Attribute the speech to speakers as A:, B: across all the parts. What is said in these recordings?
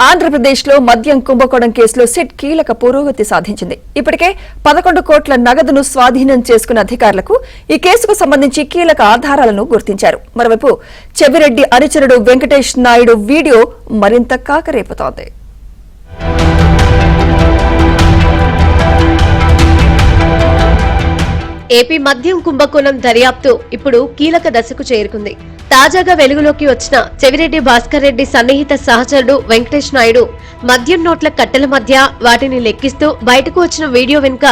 A: ఆంధ్రప్రదేశ్లో మద్యం కుంభకోణం కేసులో సిట్ కీలక పురోగతి సాధించింది. ఇప్పటికే 11 కోట్ల నగదును స్వాధీనం చేసుకున్న అధికారులకు ఈ కేసుకు సంబంధించి కీలక ఆధారాలను గుర్తించారు. మరోవైపు చెవిరెడ్డి అనుచరుడు వెంకటేష్ నాయుడు వీడియో మరింత కాకరేపుతోంది.
B: ఏపీ మద్యం కుంభకోణం దర్యాప్తు ఇప్పుడు కీలక దశకు చేరుకుంది. తాజాగా వెలుగులోకి వచ్చిన చెవిరెడ్డి భాస్కర్ రెడ్డి సన్నిహిత సహచరుడు వెంకటేష్ నాయుడు మద్యం నోట్ల కట్టెల మధ్య వాటిని లెక్కిస్తూ బయటకు వచ్చిన వీడియో వెనుక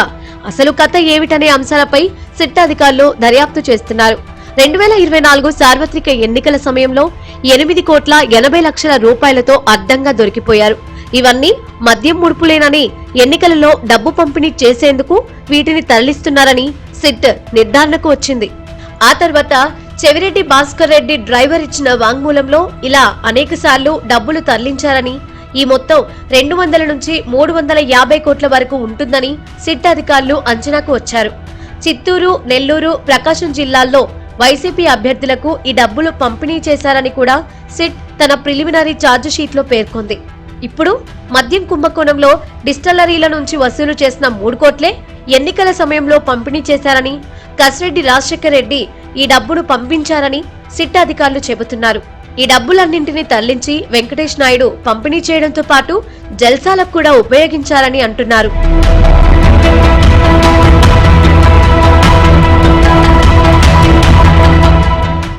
B: అసలు కథ ఏమిటనే అంశాలపై సిట్ అధికారులు దర్యాప్తు చేస్తున్నారు. 2024 సార్వత్రిక ఎన్నికల సమయంలో 8 కోట్ల 80 లక్షల రూపాయలతో అడ్డంగా దొరికిపోయారు. ఇవన్నీ మద్యం ముడుపులేనని, ఎన్నికలలో డబ్బు పంపిణీ చేసేందుకు వీటిని తరలిస్తున్నారని సిట్ నిర్ధారణకు వచ్చింది. ఆ తర్వాత చెవిరెడ్డి భాస్కర్ రెడ్డి డ్రైవర్ ఇచ్చిన వాంగ్మూలంలో ఇలా అనేకసార్లు డబ్బులు తరలించారని, ఈ మొత్తం 200 నుంచి 350 కోట్ల వరకు ఉంటుందని సిట్ అధికారులు అంచనాకు వచ్చారు. చిత్తూరు, నెల్లూరు, ప్రకాశం జిల్లాల్లో వైసీపీ అభ్యర్థులకు ఈ డబ్బులు పంపిణీ చేశారని కూడా సిట్ తన ప్రిలిమినరీ ఛార్జ్ షీట్లో పేర్కొంది. ఇప్పుడు మద్యం కుంభకోణంలో డిస్టిలరీల నుంచి వసూలు చేసిన 3 కోట్లే ఎన్నికల సమయంలో పంపిణీ చేశారని, కసిరెడ్డి రాజశేఖర్ రెడ్డి ఈ డబ్బును పంపించారని సిట్ అధికారులు చెబుతున్నారు. ఈ డబ్బులన్నింటినీ తరలించి వెంకటేష్ నాయుడు పంపిణీ చేయడంతో పాటు జల్సాలకు కూడా ఉపయోగించారని అంటున్నారు.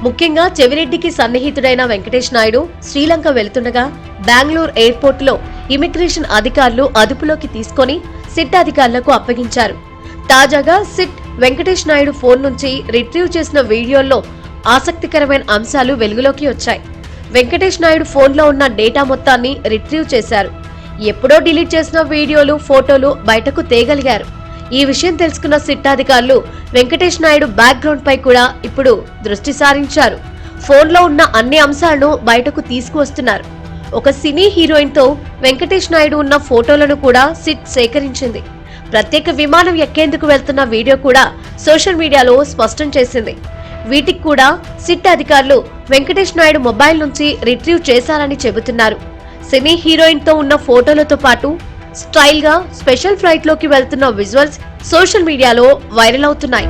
B: ముఖ్యంగా చెవిరెడ్డికి సన్నిహితుడైన వెంకటేష్ నాయుడు శ్రీలంక వెళుతుండగా బెంగళూరు ఎయిర్పోర్ట్ లో ఇమిగ్రేషన్ అధికారులు అదుపులోకి తీసుకుని సిట్ అధికారులకు అప్పగించారు. తాజాగా సిట్ వెంకటేష్ నాయుడు ఫోన్ నుంచి రిట్రీవ్ చేసిన వీడియోల్లో ఆసక్తికరమైన అంశాలు వెలుగులోకి వచ్చాయి. వెంకటేష్ నాయుడు ఫోన్లో ఉన్న డేటా మొత్తాన్ని రిట్రీవ్ చేశారు. ఎప్పుడో డిలీట్ చేసిన వీడియోలు, ఫోటోలు బయటకు తేగలిగారు. ఈ విషయం తెలుసుకున్న సిట్ అధికారులు వెంకటేష్ నాయుడు బ్యాక్గ్రౌండ్ పై కూడా ఇప్పుడు దృష్టి సారించారు. ఫోన్లో ఉన్న అన్ని అంశాలను బయటకు తీసుకువస్తున్నారు. ఒక సినీ హీరోయిన్ తో వెంకటేష్ నాయుడు ఉన్న ఫోటోలను కూడా సిట్ సేకరించింది. ప్రత్యేక విమానం ఎక్కేందుకు వెళ్తున్న వీడియో కూడా సోషల్ మీడియాలో స్పష్టం చేసింది. వీటికి కూడా సిట్ అధికారులు వెంకటేష్ నాయుడు మొబైల్ నుంచి రిట్రీవ్ చేశారని చెబుతున్నారు. సినీ హీరోయిన్ తో ఉన్న ఫోటోలతో పాటు స్టైల్ గా స్పెషల్ ఫ్లైట్ లోకి వెళ్తున్న విజువల్స్ సోషల్ మీడియాలో వైరల్ అవుతున్నాయి.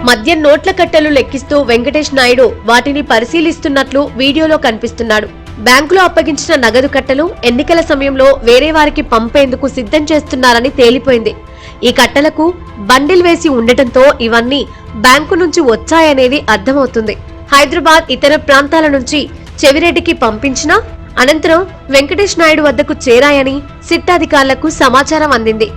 B: మద్యం నోట్ల కట్టెలు లెక్కిస్తూ వెంకటేష్ నాయుడు వాటిని పరిశీలిస్తున్నట్లు వీడియోలో కనిపిస్తున్నాడు. బ్యాంకులో అప్పగించిన నగదు కట్టలు ఎన్నికల సమయంలో వేరే వారికి పంపేందుకు సిద్ధం చేస్తున్నారని తేలిపోయింది. ఈ కట్టలకు బండిల్ వేసి ఉండటంతో ఇవన్నీ బ్యాంకు నుంచి వచ్చాయనేది అర్థమవుతుంది. హైదరాబాద్, ఇతర ప్రాంతాల నుంచి చెవిరెడ్డికి పంపించిన అనంతరం వెంకటేష్ నాయుడు వద్దకు చేరాయని సిట్ అధికారులకు సమాచారం అందింది.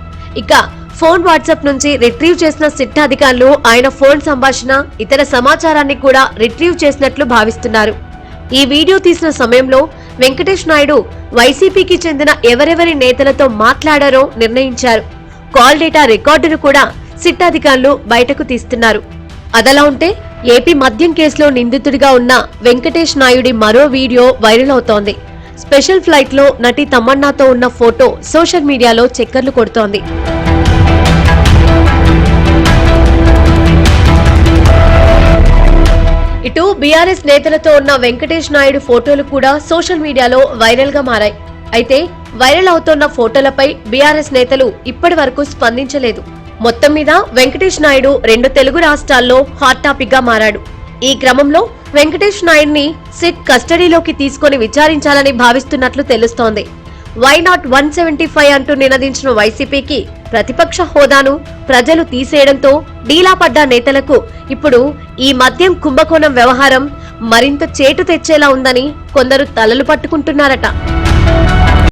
B: ఇక ఫోన్ వాట్సాప్ నుంచి రిట్రీవ్ చేసిన సిట్ అధికారులు ఆయన ఫోన్ సంభాషణ, ఇతర సమాచారాన్ని కూడా రిట్రీవ్ చేసినట్లు భావిస్తున్నారు. ఈ వీడియో తీసిన సమయంలో వెంకటేష్ నాయుడు వైసీపీకి చెందిన ఎవరెవరి నేతలతో మాట్లాడారో నిర్ణయించారు. కాల్ డేటా రికార్డును కూడా సిట్ అధికారులు బయటకు తీస్తున్నారు. అదలా ఉంటే ఏపీ మద్యం కేసులో నిందితుడిగా ఉన్న వెంకటేష్ నాయుడి మరో వీడియో వైరల్ అవుతోంది. స్పెషల్ ఫ్లైట్ లో నటి తమన్నాతో ఉన్న ఫోటో సోషల్ మీడియాలో చక్కర్లు కొడుతోంది. ఇటు బీఆర్ఎస్ నేతలతో ఉన్న వెంకటేష్ నాయుడు ఫోటోలు కూడా సోషల్ మీడియాలో వైరల్ గా మారాయి. అయితే వైరల్ అవుతోన్న ఫోటోలపై బీఆర్ఎస్ నేతలు ఇప్పటి వరకు స్పందించలేదు. మొత్తం మీద వెంకటేష్ నాయుడు 2 తెలుగు రాష్ట్రాల్లో హాట్ టాపిక్ గా మారాడు. ఈ క్రమంలో వెంకటేష్ నాయుడిని సిట్ కస్టడీలోకి తీసుకుని విచారించాలని భావిస్తున్నట్లు తెలుస్తోంది. వై నాట్ 175 అంటూ నినదించిన వైసీపీకి ప్రతిపక్ష హోదాను ప్రజలు తీసేయడంతో డీలా పడ్డ నేతలకు ఇప్పుడు ఈ మద్యం కుంభకోణం వ్యవహారం మరింత చేటు తెచ్చేలా ఉందని కొందరు తలలు పట్టుకుంటున్నారట.